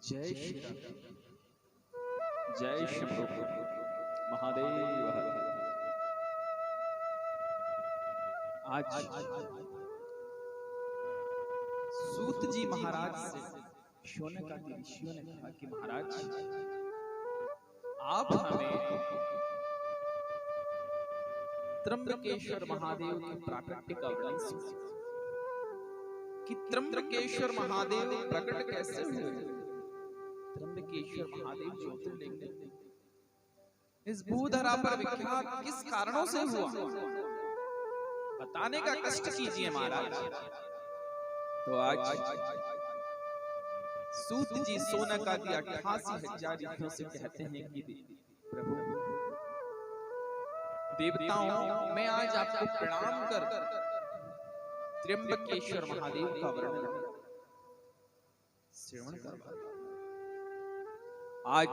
जय श्री राम। जय शंभो महादेव। आज सूत जी महाराज से शौनक आदि ऋषियों ने कहा कि महाराज आप हमें त्र्यंबकेश्वर महादेव के प्राकट्य का वर्णन सुनाइए कि त्र्यंबकेश्वर महादेव प्रकट कैसे हुए। त्र्यंबकेश्वर महादेव ज्योतिर्लिंग इस भूधरा पर विख्यात किस कारणों से हुआ, बताने का कष्ट कीजिए महाराज। तो आज सूत जी सोनक आदि 88,000 ऋषियों से कहते हैं कि प्रभु देवताओं, मैं आज आपको प्रणाम कर त्र्यंबकेश्वर महादेव का वर्णन श्रवण करवा। आज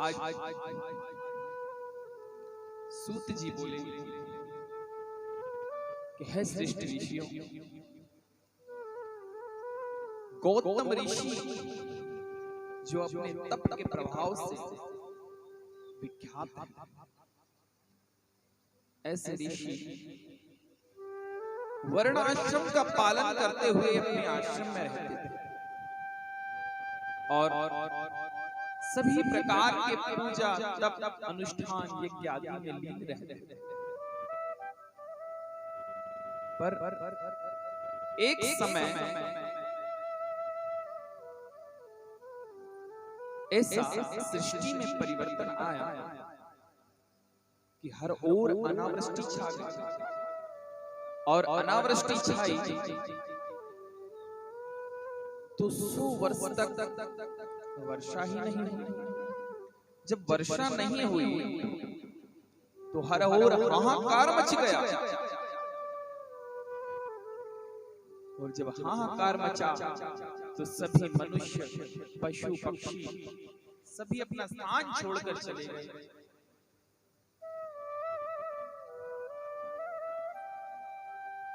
सूत जी बोले कि है श्रेष्ठ ऋषियों, गौतम ऋषि जो अपने तप के प्रभाव से विख्यात है, ऐसे ऋषि वर्णाश्रम का पालन करते हुए अपने आश्रम में रहते थे और सभी प्रकार के पूजा तप अनुष्ठान यज्ञ आदि में लीन रहते थे। पर एक समय ऐसा सृष्टि में परिवर्तन आया कि हर ओर अनावृष्टि छा गई और अनावृष्टि छाई तो 100 वर्ष तक वर्षा ही नहीं हुई। जब वर्षा नहीं हुई तो हर ओर हाहाकार मच गया और जब हाहाकार मचा तो सभी मनुष्य पशु पक्षी सभी अपना स्थान छोड़कर चले गए।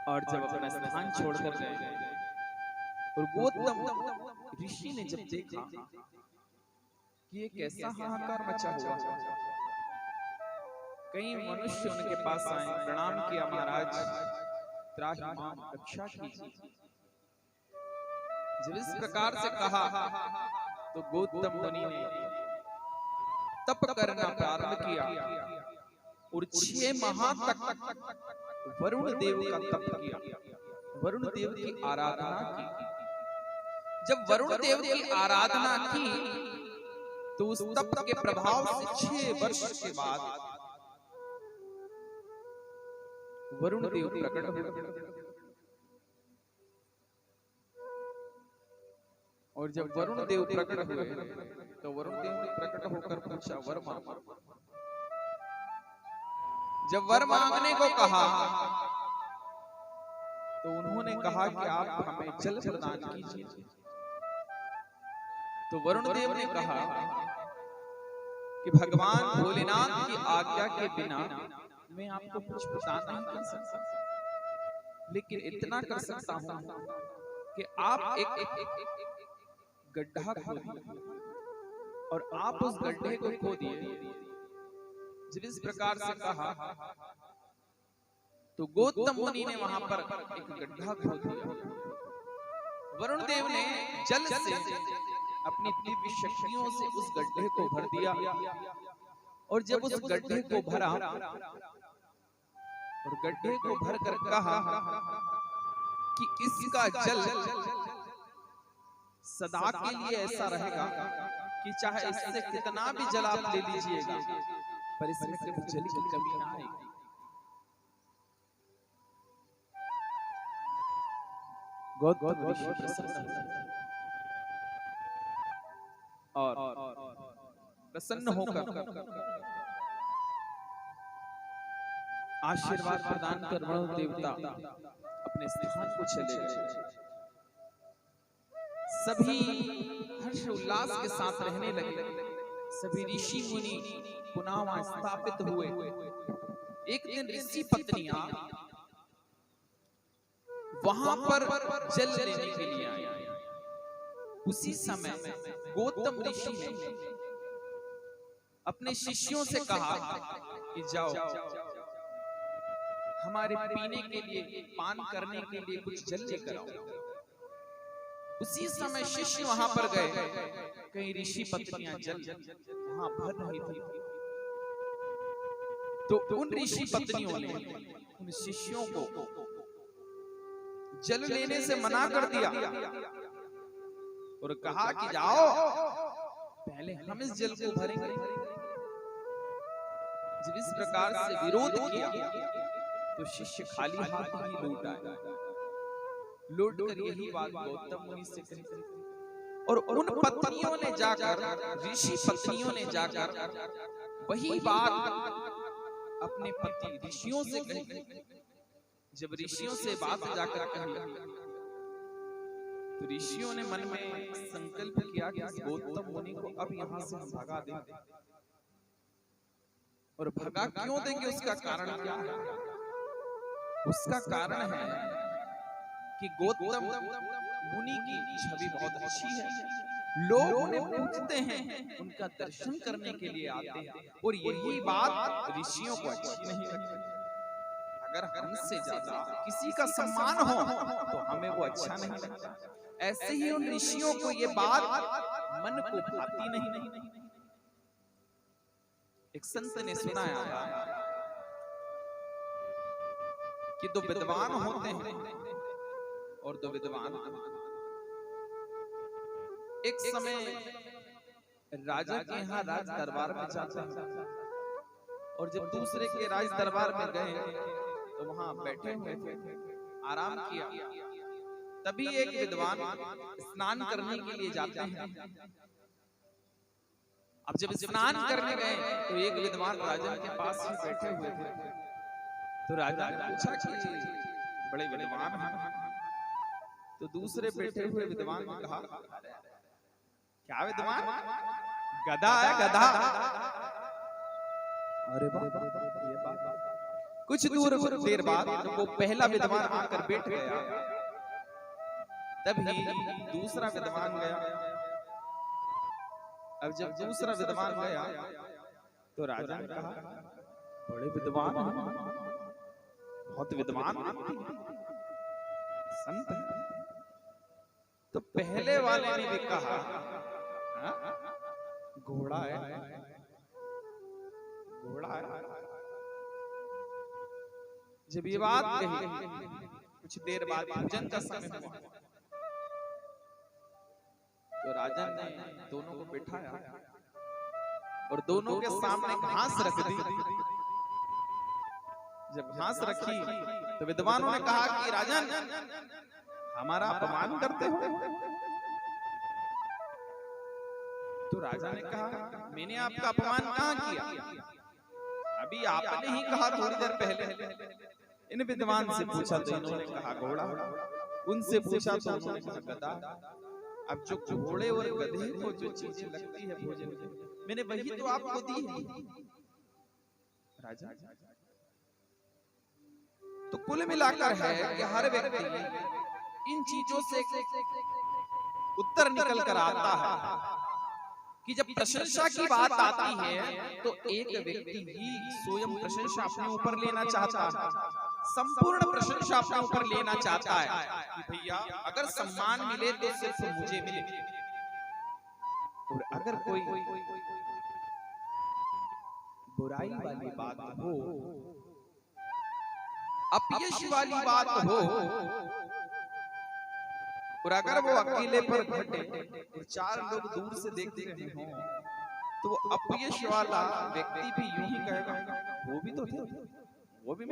और जब अपना स्थान छोड़कर गए और गौतम ऋषि ने जब देखा कि ये कैसा हाहाकार मचा हुआ, कई मनुष्य उनके पास आए, प्रणाम किया, महाराज त्राहि माम रक्षा कीजिए। जब इस प्रकार से कहा तो गौतम मुनि ने तप करना प्रारंभ किया और 6 माह तक वरुण देव का तप किया, वरुण देव की आराधना की। जब वरुण देव की आराधना की तो उस तप के प्रभाव से 6 वर्ष के बाद वरुण देव प्रकट हुए। और जब वरुण देव प्रकट हुए तो वरुण देव ने प्रकट होकर पूछा, वर मांगो। जब वर मांगने को कहा तो उन्होंने कहा कि आप हमें जल प्रदान कीजिए। तो वरुण देव ने कहा कि भगवान भोलेनाथ की आज्ञा के बिना मैं आपको कुछ प्रदान नहीं कर सकता, लेकिन इतना कर सकता हूं कि आप एक गड्ढा खोदिए और आप उस गड्ढे को खोदिए। जब इस प्रकार से कहा तो गौतम मुनि ने वहां पर एक गड्ढा खोद दिया। वरुण देव ने जल से अपनी दिव्य शक्तियों से उस गड्ढे को भर दिया और जब उस गड्ढे को भरा और गड्ढे को भर कर कहा कि इसका जल सदा के लिए ऐसा रहेगा कि चाहे इससे कितना भी जल आप ले लीजिएगा पर इसमें कभी जल की कमी ना आएगी। गौतम ऋषि प्रसन्न होकर आशीर्वाद प्रदान कर वरुण देवता अपने स्थान को चले गए। सभी हर्ष उल्लास के साथ रहने लगे। सभी ऋषि मुनि पुनः वहां स्थापित हुए। एक दिन ऋषि पत्नियां वहां पर जल लेने के लिए आई। उसी समय गौतम ऋषि ने अपने शिष्यों से कहा कि जाओ हमारे पीने के लिए, पान करने के लिए कुछ जल लेकर आओ। उसी समय शिष्य वहां पर गए, कई ऋषि पत्नियां जल वहां भर रही थी, तो उन ऋषि पत्नियों ने उन शिष्यों को जल लेने से मना कर दिया और कहा कि जाओ पहले हम इस जल को भरेंगे। जब इस प्रकार से विरोध किया तो शिष्य खाली हाथ ही लौट आए। लौट कर यही बात गौतम मुनि से कही और उन पत्नियों ने जाकर, ऋषि पत्नियों ने जाकर वही बात अपने पति ऋषियों से कही। जब ऋषियों से बात जाकर कही तो ऋषियों ने मन में संकल्प किया कि गौतम मुनि को अब यहां से हम भगा देंगे। और भगा क्यों देंगे, उसका कारण क्या है? उसका कारण है कि गौतम मुनि की छवि बहुत अच्छी है, लोग उन्हें पूजते हैं, उनका दर्शन करने के लिए आते हैं, और यही बात ऋषियों को अच्छी नहीं लगती। अगर हमसे ज्यादा किसी का सम्मान हो तो हमें वो अच्छा नहीं लगता। ऐसे ही उन ऋषियों को ये बात मन को भाती नहीं। एक संत ने सुनाया कि दो विद्वान होते हैं और दो विद्वान। एक समय राजा के यहाँ राज दरबार में जाते हैं, और जब दूसरे के राज दरबार में गए तो वहां बैठे हुए थे, आराम किया। तभी एक विद्वान स्नान करने के लिए जाते हैं। अब जब स्नान करने गए तो एक विद्वान राजा के पास ही बैठे हुए थे। तो राजा ने पूछा कि बड़े विद्वान हैं? तो दूसरे बैठे हुए विद्वान ने कहा, क्या विद्वान? गधा है गधा। अरे ये बात। कुछ देर बाद वो पहला विद्वान आकर बैठ गया, तभी दूसरा विद्वान गया। अब जब दूसरा विद्वान गया तो राजा ने कहा, बड़े विद्वान हैं, बहुत विद्वान संत हैं। तो पहले वाले ने भी कहा, घोड़ा है, घोड़ा है। जब ये बात कही, कुछ देर बाद भोजन का समय हुआ तो राजा ने दोनों को बिठाया और दोनों के सामने घास रख दी। जब घास रखी तो विद्वानों ने कहा कि राजन, हमारा अपमान करते हो। तो राजा ने कहा, मैंने आपका अपमान कहाँ किया? अभी आपने ही कहा थोड़ी देर पहले। इन विद्वान से पूछा तो इन्होंने कहा घोड़ा, उनसे पूछा तो उन्होंने कहा गधा। अब जो घोड़े और गधे को जो चीजें लगती है भोजन में, मैंने वही तो आपको दी है राजा। तो कुल मिलाकर है कि हर व्यक्ति इन चीजों से उत्तर निकल कर आता है कि जब प्रशंसा की बात आती है तो एक व्यक्ति ही स्वयं प्रशंसा अपने ऊपर लेना चाहता है, संपूर्ण प्रशंसा अपने ऊपर लेना चाहता है कि भैया अगर सम्मान मिले तो सिर्फ मुझे मिले, और अगर कोई बुराई वाली बात हो, अपयश वाली बात हो, और अगर वो अकेले पर घटे और चार लोग दूर से देखते रहे हों, तो वो अपयश वाला व्यक्ति भी यूं ही कहेगा, वो भी तो थे, वो भी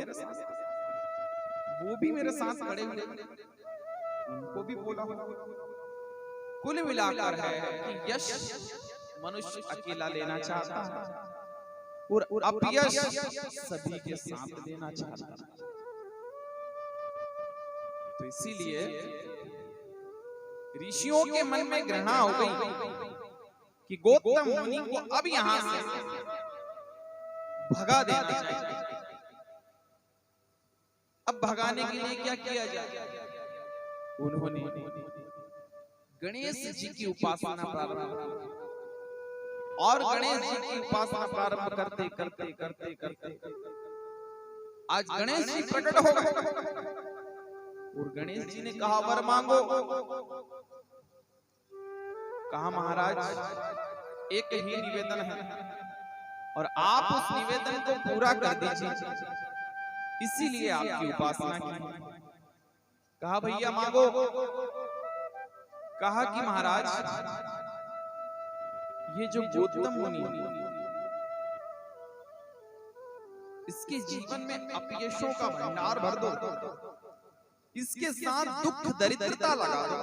मेरे साथ खड़े हुए, उनको भी बोला। कुल मिलाकर है कि यश मनुष्य अकेला लेना चाहता है और अपयश सभी के साथ लेना चाहता है। तो इसीलिए ऋषियों के मन में घृणा हो गई कि गौतम मुनि को अब यहां से भगा देना चाहिए। अब भगाने के लिए क्या किया जाए? उन्होंने गणेश जी की उपासना प्रारंभ की। और गणेश जी की उपासना प्रारंभ करते करते करते करते आज गणेश जी प्रकट हो गए और गणेश जी ने कहा वर मांगो। कहा महाराज एक ही निवेदन है और आप उस निवेदन को पूरा कर दीजिए, इसीलिए आपकी उपासना की। कहा भैया मांगो। कहा कि महाराज ये जो गौतम मुनि इसके जीवन में अपयशों का भंडार भर दो, इसके साथ दुख दरिद्रता लगा दो।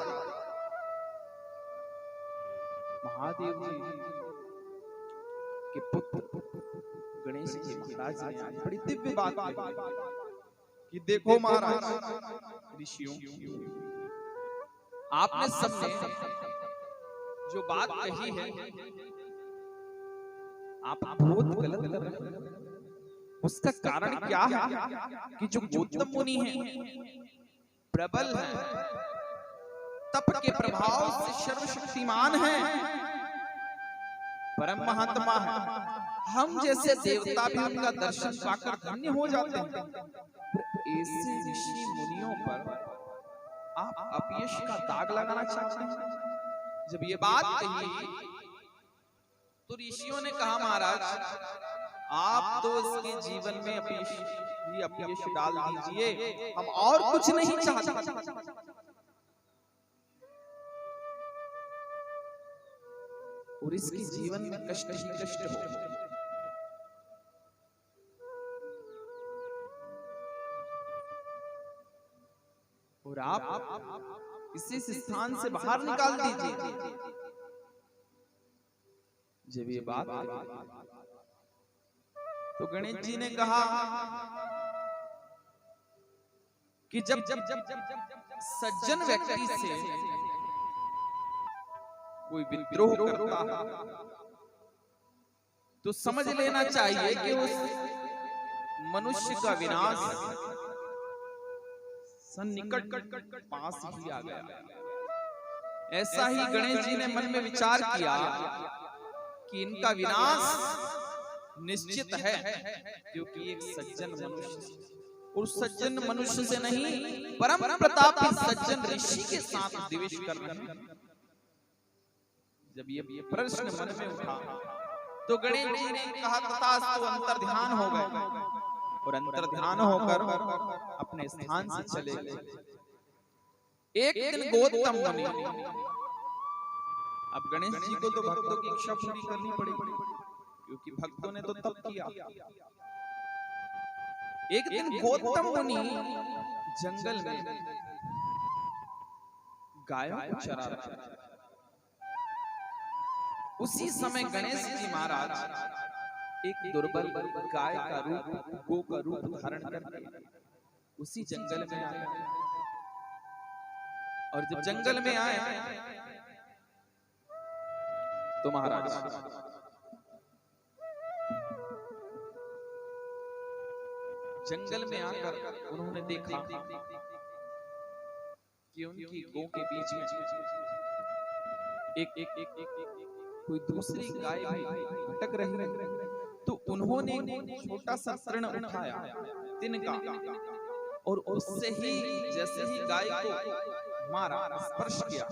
महादेव जी के पुत्र गणेश जी महाराज ने बड़ी दिव्य बात कि देखो महाराज ऋषियों, आपने सबने जो बात कही है आप बहुत गलत कर रहे हैं। उसका कारण क्या है कि जो गौतम मुनि है प्रबल है, तप के प्रभाव से सर्वशक्तिमान है, परम महात्मा है। हम जैसे देवता भी उनका दर्शन पाकर धन्य हो जाते हैं। ऐसे ऋषि मुनियों पर आप अपयश का दाग लगाना चाहते हैं। जब ये बात कही तो ऋषियों ने कहा महाराज आप तो इसके जीवन में अपयश डाल दीजिए, हम और कुछ नहीं चाहते। और इसके जीवन में कष्ट ही कष्ट हो। और आप इसे इस स्थान से बाहर निकाल दीजिए। जब ये बात तो गणेश जी ने कहा कि जब सज्जन व्यक्ति से कोई विद्रोह करता है तो समझ लेना चाहिए कि उस मनुष्य का विनाश सन्निकट पास ही आ गया। ऐसा ही गणेश जी ने मन में विचार किया कि इनका विनाश निश्चित है, क्योंकि एक सज्जन मनुष्य और सज्जन मनुष्य से नहीं परम प्रतापी सज्जन ऋषि के साथ द्वेष कर रहे हैं। जब ये प्रश्न मन में उठा तो गणेश जी ने कहा तथास्तु, अंतर ध्यान हो गए और अंतर ध्यान होकर अपने स्थान से चले गए। एक दिन गौतम मुनि, अब गणेश जी को तो भक्तों की इच्छा पूरी करनी पड़ेगी, क्योंकि भक्तों ने तो तप किया। एक दिन गौतम मुनि जंगल में गायों को चरा रहे थे। उसी समय गणेश जी महाराज एक दुर्बल गाय का रूप, गो का रूप धारण करके उसी जंगल में आए। और जब जंगल में आए तो महाराज जंगल में आकर उन्होंने देखा कि उनकी गो के बीच में एक कोई दूसरी गाय भी भटक रही है। तो उन्होंने छोटा सा तृण उठाया तिनका, और उससे ही जैसे ही गाय को मारा, स्पर्श किया,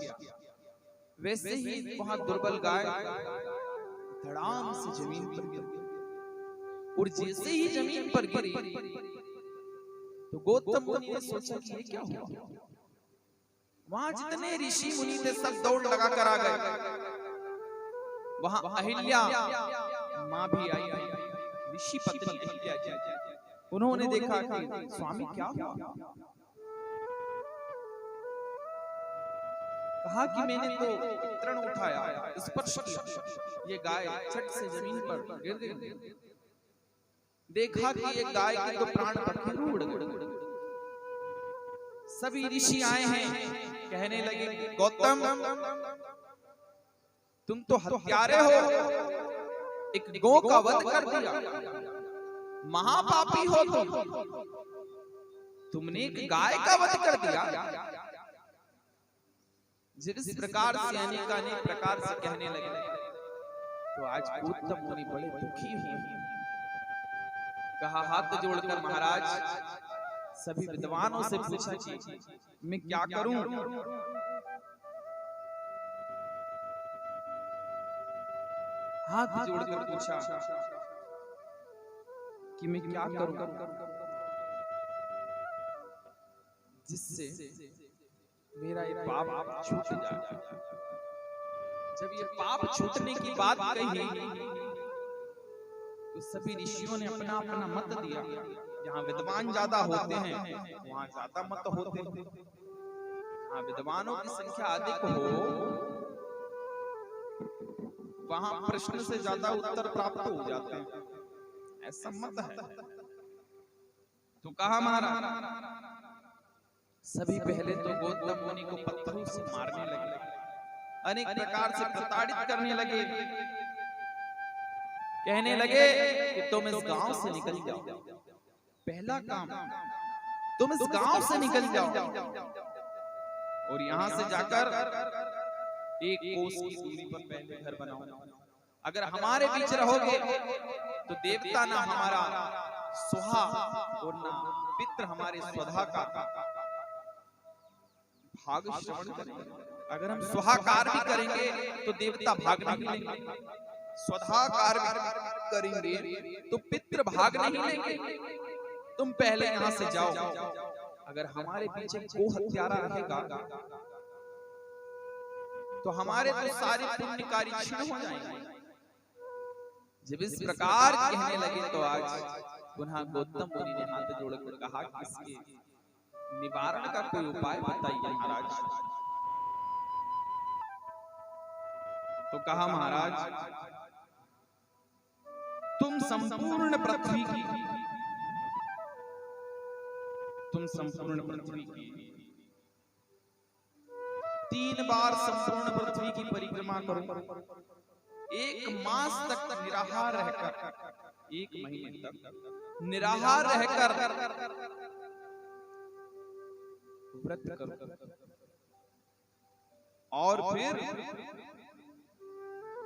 वैसे ही वहां दुर्बल गाय धड़ाम से जमीन पर गिर गई। और जैसे ही जमीन पर गिरी तो गौतम मुनि ने सोचा कि ये क्या हुआ। वहां जितने ऋषि मुनि थे सब दौड़ लगा कर आ गए। वहां अहिल्या मां भी आई, ऋषि पत्नी अहिल्या जी। उन्होंने देखा कि स्वामी क्या हुआ। कहा कि मैंने तो तृण उठाया, स्पर्श किया, ये गाय छट से जमीन पर गिर गई। देखा कि ये गाय के तो प्राण पखेरु उड़ गए। सभी ऋषि आए हैं, कहने लगे गौतम तुम तो हत्यारे हो, एक गौ का वध कर दिया, महापापी हो तुमने एक गाय का वध कर दिया। जिस प्रकार से अनेक प्रकार से कहने लगे, तो आज गौतम मुनि बड़े दुखी हुए। कहा हाथ जोड़कर महाराज, सभी विद्वानों से पूछा कि मैं क्या करूं? हाथ जोड़कर पूछा कि मैं क्या करूं जिससे मेरा ये पाप छूट जाए। जब ये पाप छूटने की बात कही, तो सभी ऋषियों ने अपना अपना मत दिया। जहाँ विद्वान ज्यादा होते हैं वहां ज्यादा मत होते हैं, जहाँ विद्वानों की संख्या अधिक हो वहां प्रश्न से ज्यादा उत्तर प्राप्त हो जाते हैं, ऐसा मत है। तो कहा महाराज, सभी पहले तो गौतम मुनि को पत्थरों से मारने लगे, अनेक प्रकार से प्रताड़ित करने लगे, कहने लगे कि तुम इस गांव से निकल जाओ। पहला काम, तुम इस गांव से निकल जाओ और यहां से जाकर एक कोस की दूरी पर पहले घर बनाओ। अगर हमारे बीच रहोगे तो देवता ना हमारा सुहा और ना पितृ हमारे स्वधा का भाग श्रवण करेंगे। अगर हम स्वाहाकार भी करेंगे तो देवता भाग नहीं लेंगे, स्वधाकार भी करेंगे तो पितृ भाग नहीं लेंगे। तुम पहले यहां से जाओ। अगर हमारे पीछे गो हत्यारा रहेगा तो हमारे तो सारे पुण्यकारी क्षीण हो जाएंगे। जब इस प्रकार कहने लगे तो आज पुनः गौतम मुनि ने हाथ जोड़कर कहा कि इसके निवारण का कोई उपाय बताइए महाराज। तो कहा महाराज, तुम संपूर्ण पृथ्वी की 3 बार संपूर्ण पृथ्वी की परिक्रमा करो। 1 मास तक निराहार रहकर, 1 महीने तक निराहार रहकर व्रत करो और फिर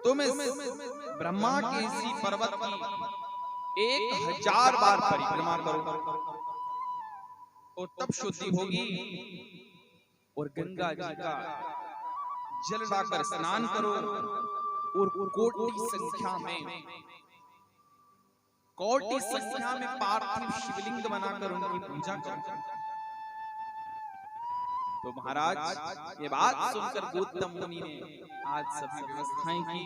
तुम इस ब्रह्मा के इसी पर्वत की 1000 बार परिक्रमा करो और तब शुद्धि होगी। और गंगा जी का जल लाकर स्नान करो और कोटि संख्या में पार्थिव शिवलिंग बनाकर उनकी पूजा करो। तो महाराज ये बात सुनकर गौतम मुनि ने आज सभी व्यवस्थाएं की,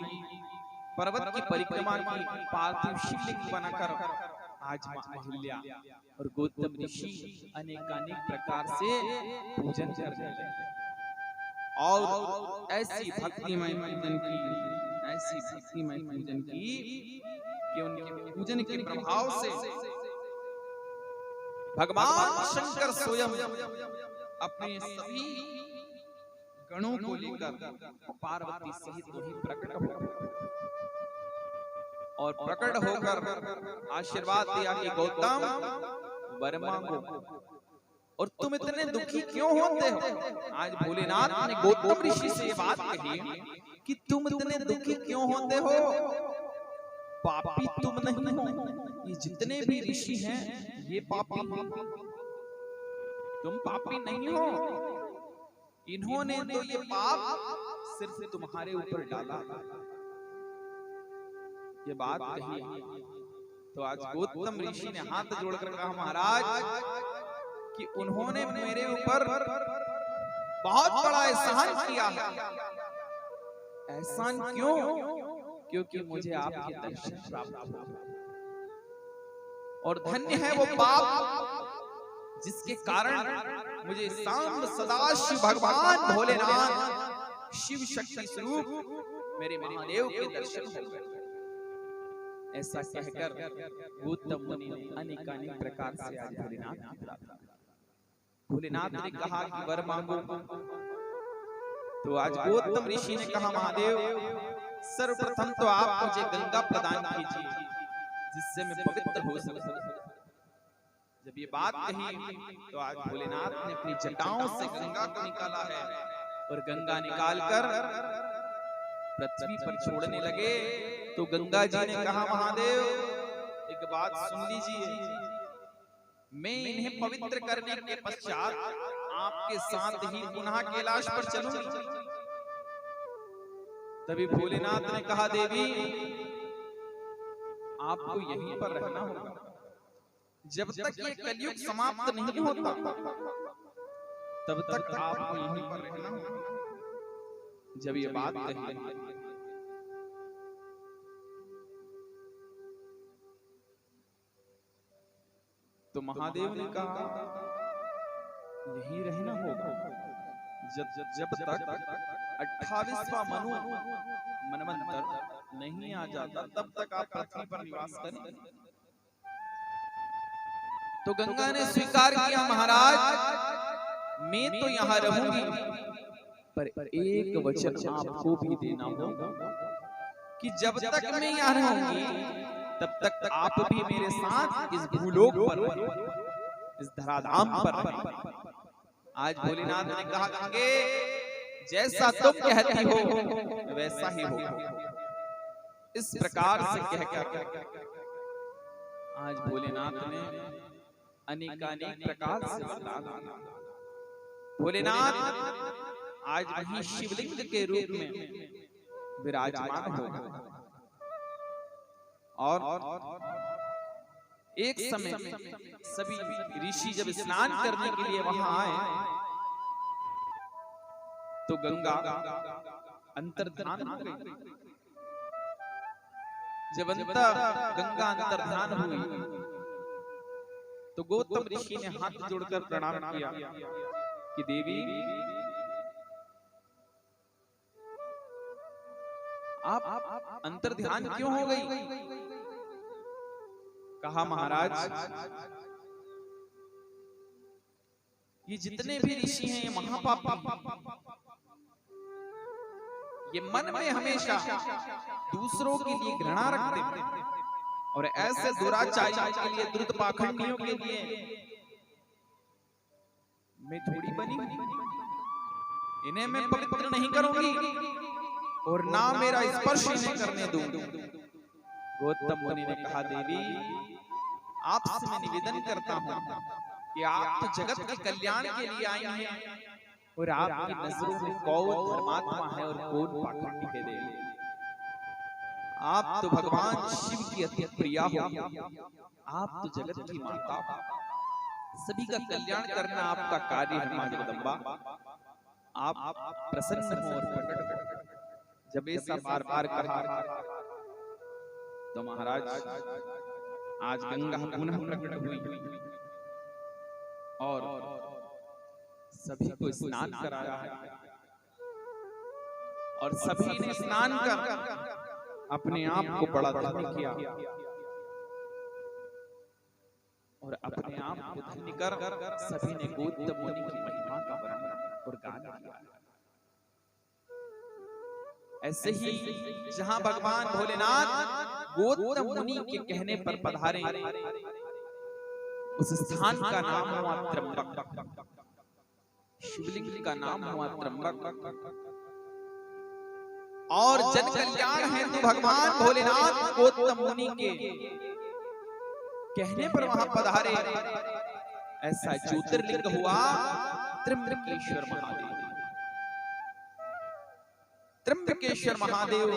पर्वत की परिक्रमा की, पार्थिव शिवलिंग बनाकर आज मां अहिल्या और गौतम ऋषि अनेक प्रकार से पूजन कर रहे हैं। और ऐसी भक्तिमय पूजन की कि उनके पूजन के प्रभाव से भगवान शंकर स्वयं अपने सभी गणों को लेकर पार्वती सहित वहीं प्रकट हो और प्रकट होकर आशीर्वाद दिया कि गौतम वर मांगो। और तुम इतने दुखी क्यों होते हो? आज भोलेनाथ ने गौतम ऋषि से ये बात कही कि तुम इतने दुखी क्यों होते हो? पापी तुम नहीं हो, ये जितने भी ऋषि हैं ये पापी हैं, तुम पापी नहीं हो। इन्होंने तो ये पाप सिर्फ तुम्हारे ऊपर डाला। ये बात कही तो आज गौतम ऋषि ने हाथ जोड़कर कहा महाराज कि उन्होंने मेरे ऊपर बहुत बड़ा एहसान किया है। एहसान क्यों? क्योंकि मुझे आपके दर्शन प्राप्त हुए और धन्य है वो पाप जिसके कारण मुझे सांब सदाशिव भगवान भोलेनाथ शिव शक्ति स्वरूप मेरे महादेव के दर्शन हो गए। ऐसा कहकर गौतम मुनि ने अनेक प्रकार से आज भोलेनाथ की प्रार्थना। भोलेनाथ ने कहा कि वर मांगो। तो आज गौतम ऋषि ने कहा महादेव सर्वप्रथम तो आप मुझे गंगा प्रदान कीजिए जिससे मैं पवित्र हो सकूं। जब ये बात कही तो आज भोलेनाथ ने अपनी जटाओं से गंगा को निकाला है और गंगा निकालकर पृथ्वी पर छोड़ने लगे। तो गंगा जी ने कहा, महादेव एक बात सुन लीजिए, मैं इन्हें पवित्र करने के पश्चात आपके साथ ही पुनः कैलाश पर चलूंगी। तभी भोलेनाथ ने कहा, देवी आपको यहीं पर रहना होगा जब तक ये कलयुग समाप्त नहीं होता, तब तक आपको यहीं पर रहना होगा। जब ये बात कही तो महादेव ने कहा, यहीं रहना होगा जब तक 28वां मनवंतर नहीं आ जाता, तब तक आप पृथ्वी पर निवास करें। तो गंगा ने स्वीकार किया, महाराज मैं तो यहाँ रहूंगी, पर एक वचन आपको भी देना होगा कि जब तक मैं यहाँ रहूंगी तब तक आप भी मेरे साथ इस भूलोक पर, इस धराधाम पर रहें। आज भोलेनाथ ने कहा, गंगे जैसा तुम कहती हो वैसा ही हो। इस प्रकार से कहकर आज भोलेनाथ ने अनेकानेक प्रकार से वरदान दिया। भोलेनाथ आज वही शिवलिंग के रूप में विराजमान हो। और एक समय सभी ऋषि जब स्नान करने के लिए वहां आए तो गंगा अंतर्धान हो गई। जब गंगा अंतर्धान हुई तो गौतम ऋषि ने हाथ जोड़कर प्रणाम किया कि देवी आप अंतर्ध्यान क्यों हो गई? कहा, महाराज ये जितने भी ऋषि हैं ये महापापी, ये मन में हमेशा दूसरों के लिए घृणा रखते हैं और ऐसे दुराचारियों के लिए, द्रुत पाखंडियों के लिए मैं थोड़ी बनी, इन्हें मैं पवित्र नहीं करूंगी और ना मेरा स्पर्श इन्हें करने दूंगी। गौतम मुनि ने कहा, देवी आपसे मैं निवेदन करता हूं कि आप तो जगत के कल्याण के लिए आई हैं और आपकी नजरों में कौन धर्मात्मा है और कौन पाखंडी है देवी। आप तो भगवान शिव की अति प्रिया हो, आप तो जगत की माता हो, सभी का कल्याण करना आपका कार्य है मां जगदम्बा। आप प्रसन्न हो और प्रकट हो। जब ऐसा बार बार कहा तो महाराज आज गंगा पुनः प्रकट हुई और सभी को स्नान कराया है और सभी ने स्नान कर अपने आप को बड़ा धन्य किया और अपने आप को धन्य कर सभी ने गौतम मुनि की महिमा का वर्णन और गान किया। ऐसे ही जहां भगवान भोलेनाथ गौतम मुनि के कहने पर पधारे, उस स्थान का नाम हुआ त्र्यंबक, शिवलिंग का नाम हुआ त्र्यंबक। और जन कल्याण हेतु भगवान भोलेनाथ गौतम मुनि के कहने पर वहां पधारे। ऐसा ज्योतिर्लिंग हुआ त्र्यंबकेश्वर महादेव। त्र्यंबकेश्वर महादेव